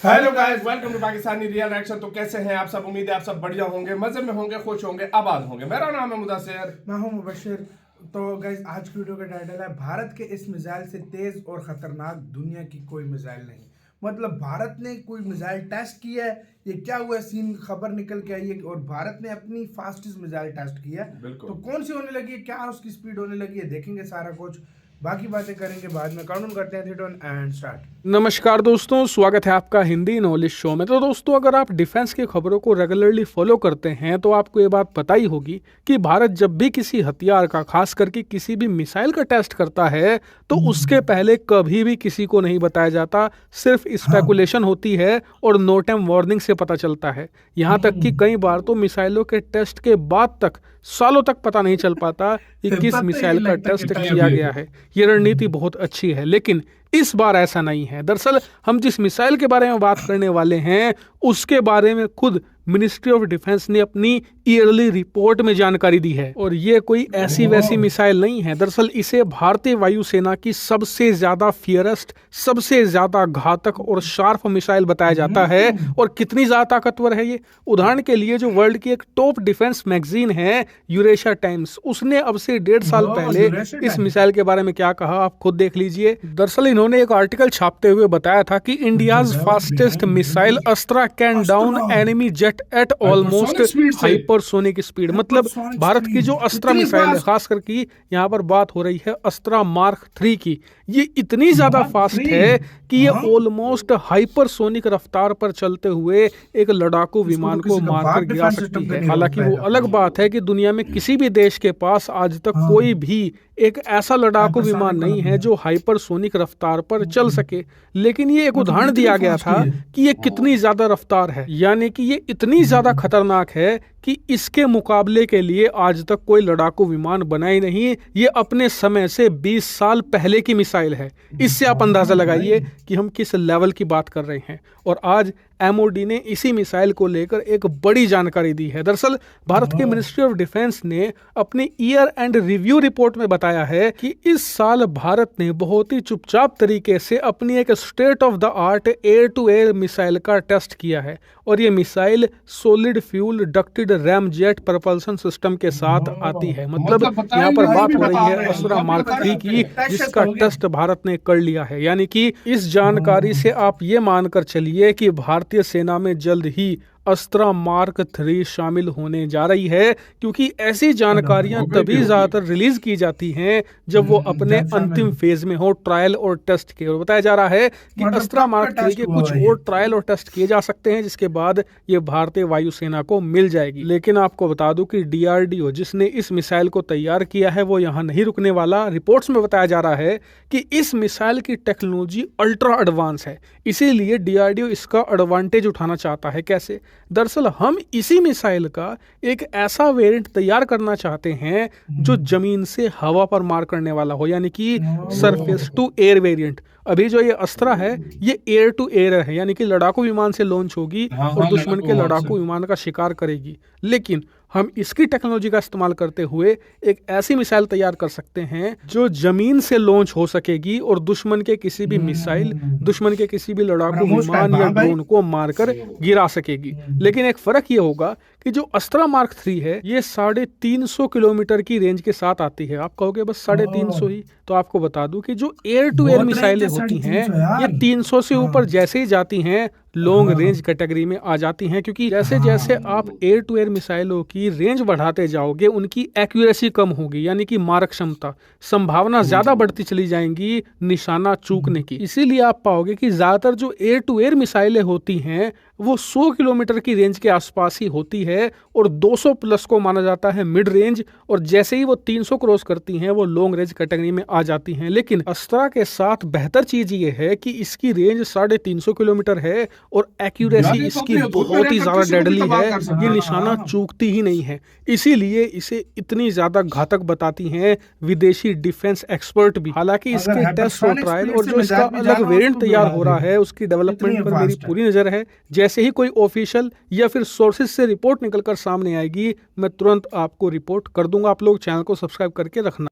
Hello guys, welcome to Pakistani real reaction. तो कैसे हैं आप सब? उम्मीद है आप सब बढ़िया होंगे, मजे में होंगे, खुश होंगे, आबाद होंगे। मेरा नाम है मुदस्सिर, मैं हूं मुबशिर। तो गाइस आज की वीडियो का टाइटल है भारत के इस मिसाइल से तेज और खतरनाक दुनिया की कोई मिसाइल नहीं। मतलब भारत ने कोई मिसाइल टेस्ट किया है, ये क्या हुआ सीन खबर निकल के आई है और भारत ने अपनी फास्टेस्ट मिसाइल टेस्ट किया है। तो कौन सी होने लगी है, क्या उसकी स्पीड होने लगी है, देखेंगे सारा कुछ, बाकी बातें करेंगे बाद में। काउंट करते हैं 3 2 एंड स्टार्ट। नमस्कार दोस्तों, स्वागत है आपका हिंदी नॉलेज शो में। तो दोस्तों, अगर आप डिफेंस की खबरों को रेगुलरली फॉलो करते हैं तो आपको ये बात पता ही होगी कि भारत जब भी किसी हथियार का, खास करके किसी भी मिसाइल का टेस्ट करता है तो उसके पहले कभी भी किसी को नहीं बताया जाता, सिर्फ स्पेकुलेशन होती है और नो टाइम वार्निंग से पता चलता है। यहाँ तक कि कई बार तो मिसाइलों के टेस्ट के बाद तक सालों तक पता नहीं चल पाता कि किस मिसाइल का टेस्ट किया गया है। ये रणनीति बहुत अच्छी है, लेकिन इस बार ऐसा नहीं है। दरअसल हम जिस मिसाइल के बारे में बात करने वाले हैं उसके बारे में खुद मिनिस्ट्री ऑफ डिफेंस ने अपनी ईयरली रिपोर्ट में जानकारी दी है। और ये कोई ऐसी वैसी मिसाइल नहीं है। दरअसल इसे भारतीय वायुसेना की सबसे ज्यादा फियरेस्ट, सबसे ज्यादा घातक और शार्प मिसाइल बताया जाता है। और कितनी ज्यादा ताकतवर है ये, उदाहरण के लिए जो वर्ल्ड की एक टॉप डिफेंस मैगजीन है यूरेशिया टाइम्स, उसने अब से 1.5 साल पहले इस मिसाइल के बारे में क्या कहा आप खुद देख लीजिए। दरअसल इन्होंने एक आर्टिकल छापते हुए बताया था कि India's fastest missile अस्त्रा can down enemy jet eight almost hypersonic speed. मतलब भारत की जो अस्त्रा मिसाइल है, खास करके यहाँ पर बात हो रही है अस्त्रा मार्क 3 की, ये इतनी ज्यादा फास्ट है कि ये ऑलमोस्ट हाइपरसोनिक रफ्तार पर चलते हुए एक लड़ाकू विमान को मारकर गिरा सकती है। हालांकि वो अलग बात है कि दुनिया में किसी भी देश के पास आज तक कोई भी एक ऐसा लड़ाकू विमान नहीं है जो हाइपरसोनिक रफ्तार पर चल सके। लेकिन ये एक उदाहरण दिया गया था कि ये कितनी ज्यादा रफ्तार है, यानी कि ये इतनी ज्यादा खतरनाक है कि इसके मुकाबले के लिए आज तक कोई लड़ाकू विमान बना ही नहीं। ये अपने समय से 20 साल पहले की मिसाइल है। इससे आप अंदाजा लगाइए कि हम किस लेवल की बात कर रहे हैं। और आज एमओडी ने इसी मिसाइल को लेकर एक बड़ी जानकारी दी है। दरअसल भारत के मिनिस्ट्री ऑफ डिफेंस ने अपनी ईयर एंड रिव्यू रिपोर्ट में बताया है कि इस साल भारत ने बहुत ही चुपचाप तरीके से अपनी एक state of the art air to air missile का टेस्ट किया है। और ये missile solid fuel ducted ramjet propulsion system के साथ आती है। मतलब यहाँ पर बात हो रही है अस्त्रा मार्क 3 की, जिसका टेस्ट भारत ने कर लिया है। यानी कि इस जानकारी से आप ये मानकर चलिए कि भारतीय सेना में जल्द ही अस्त्रा मार्क 3 शामिल होने जा रही है, क्योंकि ऐसी जानकारियां तभी ज्यादातर रिलीज की जाती हैं जब वो अपने अंतिम फेज में हो, ट्रायल और टेस्ट के। और बताया जा रहा है कि अस्त्रा मार्क 3 के कुछ और ट्रायल और टेस्ट किए जा सकते हैं, जिसके बाद ये भारतीय वायुसेना को मिल जाएगी। लेकिन आपको बता दूं कि डीआरडीओ जिसने इस मिसाइल को तैयार किया है वो यहाँ नहीं रुकने वाला। रिपोर्ट्स में बताया जा रहा है कि इस मिसाइल की टेक्नोलॉजी अल्ट्रा एडवांस है, इसीलिए डीआरडीओ इसका एडवांटेज उठाना चाहता है। कैसे? दरअसल हम इसी मिसाइल का एक ऐसा वेरिएंट तैयार करना चाहते हैं जो जमीन से हवा पर मार करने वाला हो, यानी कि सरफेस टू एयर वेरिएंट। अभी जो ये अस्त्रा है ये एयर टू एयर है, यानी कि लड़ाकू विमान से लॉन्च होगी और दुश्मन के लड़ाकू विमान का शिकार करेगी। लेकिन हम इसकी टेक्नोलॉजी का इस्तेमाल करते हुए एक ऐसी मिसाइल तैयार कर सकते हैं जो जमीन से लॉन्च हो सकेगी और दुश्मन के किसी भी मिसाइल, दुश्मन के किसी भी लड़ाकू विमान या ड्रोन को मारकर गिरा सकेगी। लेकिन एक फर्क ये होगा कि जो अस्त्रा मार्क 3 है ये 350 किलोमीटर की रेंज के साथ आती है। आप कहोगे बस 350 ही, तो आपको बता दूं कि जो एयर टू एयर मिसाइलें होती हैं ये 300 से ऊपर जैसे ही जाती हैं लॉन्ग रेंज कैटेगरी में आ जाती हैं, क्योंकि जैसे जैसे आप एयर टू एयर मिसाइलों की रेंज बढ़ाते जाओगे उनकी एक्यूरेसी कम होगी, यानी कि मारक क्षमता, संभावना ज्यादा बढ़ती चली जाएंगी निशाना चूकने की। इसीलिए आप पाओगे कि ज्यादातर जो एयर टू एयर मिसाइलें होती हैं वो 100 किलोमीटर की रेंज के आसपास ही होती है और 200 प्लस को माना जाता है मिड रेंज, और जैसे ही वो 300 क्रॉस करती हैं वो लॉन्ग रेंज कैटेगरी में आ जाती हैं। लेकिन अस्त्रा के साथ बेहतर चीज ये है कि इसकी रेंज 350 किलोमीटर है और एक्यूरेसी इसकी बहुत ही ज्यादा डेडली है, ये निशाना चूकती ही नहीं है। इसीलिए इसे इतनी ज्यादा घातक बताती हैं विदेशी डिफेंस एक्सपर्ट भी। हालांकि इसके टेस्ट और ट्रायल और जो इसका अलग वेरिएंट तैयार हो रहा है उसकी डेवलपमेंट पर मेरी पूरी नजर है। जैसे ही कोई ऑफिशियल या फिर सोर्सेज से रिपोर्ट निकलकर सामने आएगी मैं तुरंत आपको रिपोर्ट कर दूंगा। आप लोग चैनल को सब्सक्राइब करके रखना।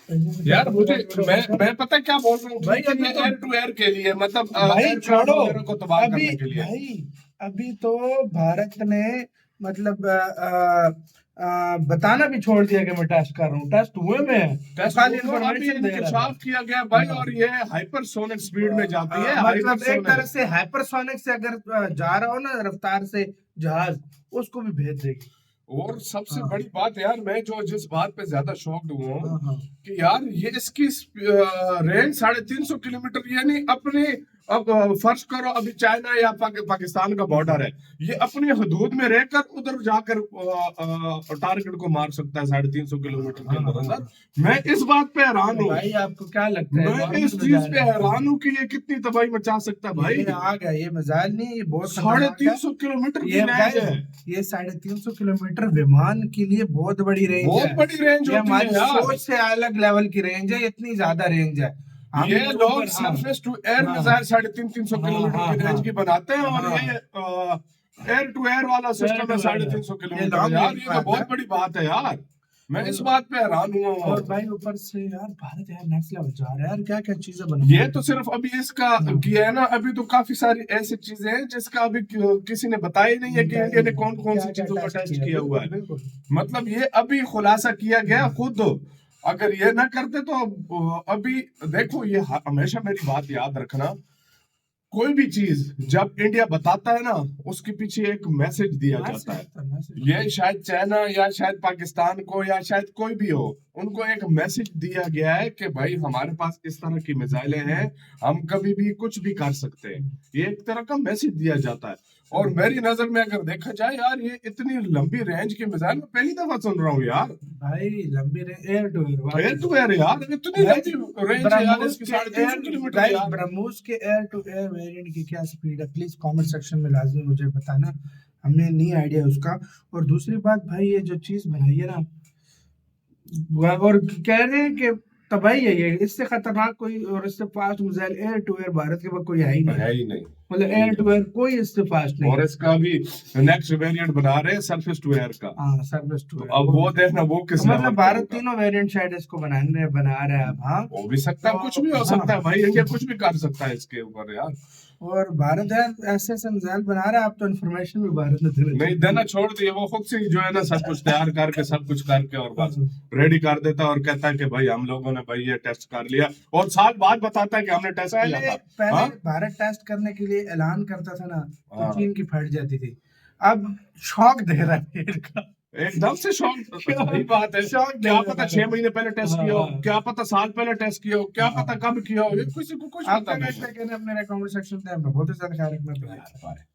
यार मुझे मैं पता क्या बोल रहा हूँ भाई, ठीक है, अभी ये तो- एयर टू एयर के लिए मतलब भाई air to air छोड़ो, वगैरह को तबाह अभी करने के लिए। भाई अभी तो भारत ने मतलब बताना भी छोड़ दिया कि मैं टेस्ट कर रहा हूँ। टेस्ट हुए में है, टेस्ट खाली वो अभी इन्फॉर्मेशन दे रहा इंकशाफ है। किया गया भाई, हाँ। और ये हाइपरसोनिक स्पीड में जाती है, मतलब एक हाइपरसोनिक। तरह से हाइपरसोनिक से अगर जा रहा हो ना रफ्तार से जहाज, उसको भी भेज देगी। और सबसे हाँ। बड़ी बात यार, मैं जो जिस बात पे ज्यादा शॉक्ड हुआ हूँ हाँ हाँ कि यार ये इसकी रेंज 350 किलोमीटर, यानी अपने अब फर्ज करो अभी चाइना या पाकिस्तान का बॉर्डर है, ये अपनी हदूद में रहकर उधर जाकर टारगेट को मार सकता है 350 किलोमीटर के अंदर अंदर। मैं इस बात पे हैरान हूँ, भाई, आपको क्या लगता है मैं नॉर्मल इस चीज मिसाइल पे है? हैरान हूँ कि ये कितनी तबाही मचा सकता है भाई। ये आ गया, ये मिसाइल नहीं, ये बहुत खतरनाक है। 350 किलोमीटर की ये रेंज है, ये 350 किलोमीटर विमान के लिए बहुत बड़ी रेंज बहुत है। बड़ी रेंज ये होती हमारी है यार। सोच से अलग लेवल की रेंज है, इतनी ज्यादा रेंज है। हम ये इसके लोग ऊपर- हाँ, सरफेस टू एयर हाँ, मिसाइल 350 हाँ, किलोमीटर हाँ, की रेंज हाँ, की बनाते हैं, और हाँ। ये एयर टू एयर वाला सिस्टम है to air है। 350 ये किलोमीटर। long यार range ये तो बात बहुत है। बड़ी बात है यार, मैं इस और- बात पे हैरान हुआ और हूँ। भाई ऊपर से यार भारत यार नेक्स्ट लेवल जा रहा है यार, क्या क्या चीजें बना ये तो सिर्फ अभी इसका किया है ना, अभी तो काफी सारी ऐसी चीजें हैं जिसका अभी किसी ने बताया ही नहीं है कि इंडिया ने कौन कौन सी चीजों का टेस्ट किया हुआ है। बिल्कुल। मतलब ये अभी खुलासा किया गया खुद। अगर ये ना करते तो अभी देखो, ये हमेशा मेरी बात याद रखना, कोई भी चीज जब इंडिया बताता है ना, उसके पीछे एक मैसेज दिया जाता है। ये शायद चाइना या शायद पाकिस्तान को या शायद कोई भी हो, उनको एक मैसेज दिया गया है कि भाई हमारे पास इस तरह की मिसाइलें हैं, हम कभी भी कुछ भी कर सकते हैं। ये एक तरह का मैसेज दिया जाता है। और मेरी नजर में अगर देखा जाए यार, ये इतनी लंबी रेंज की मिसाइल मैं पहली दफा सुन रहा हूँ यार। भाई लंबी range air to air to air यार, इतनी लंबी रेंज है यार इसकी, 350 किलोमीटर यार। ब्रह्मोस के एयर टू एयर वेरिएंट की क्या स्पीड है, प्लीज कमेंट सेक्शन में लाजमी मुझे बताना, हमें नहीं आइडिया उसका। और दूसरी बात भाई, ये जो चीज बनाई है ना, और कह रहे हैं कि तबाही है ये, इससे खतरनाक कोई और इससे fast missile air to air Bharat के पास कोई है ही नहीं। है ही नहीं, मतलब एयर टू एयर कोई इससे फास्ट नहीं। और इसका भी नेक्स्ट वेरिएंट बना रहे हैं सरफेस टू एयर का। हाँ, सर्विस टू एयर। अब वो देखना वो किस मतलब लेवल का भारत होगा। तीनों वेरिएंट शायद इसको बना रहा है अब। हाँ, हो भी सकता है, कुछ भी हो सकता है भाई, इंडिया कुछ भी कर सकता है इसके ऊपर यार। और भारत यार ऐसे ऐसे मिसाइल बना रहा है, अब तो इन्फॉर्मेशन भी भारत ने देना नहीं देना छोड़ दिया, वो खुद से ही जो है ना सब कुछ तैयार करके सब कुछ करके और बस रेडी कर देता है और कहता है कि भाई हम लोगों ने भाई ये टेस्ट कर लिया, और साल बाद बताता है कि हमने टेस्ट किया था। पहले हाँ? भारत टेस्ट करने के लिए ऐलान करता था ना, तो हाँ। चीन की फट जाती थी। अब शौक दे रहा है फिर का। एकदम से शौक, सही बात है। शौक क्या दे पता रहा 6 महीने पहले टेस्ट हाँ, किया हो, हाँ। क्या पता साल पहले टेस्ट किया हो, क्या पता कब किया हो, ये किसी को कुछ आपका पता नहीं कहना है, अपने कमेंट सेक्शन में बहुत ही ज्यादा ख्याल रखना। है।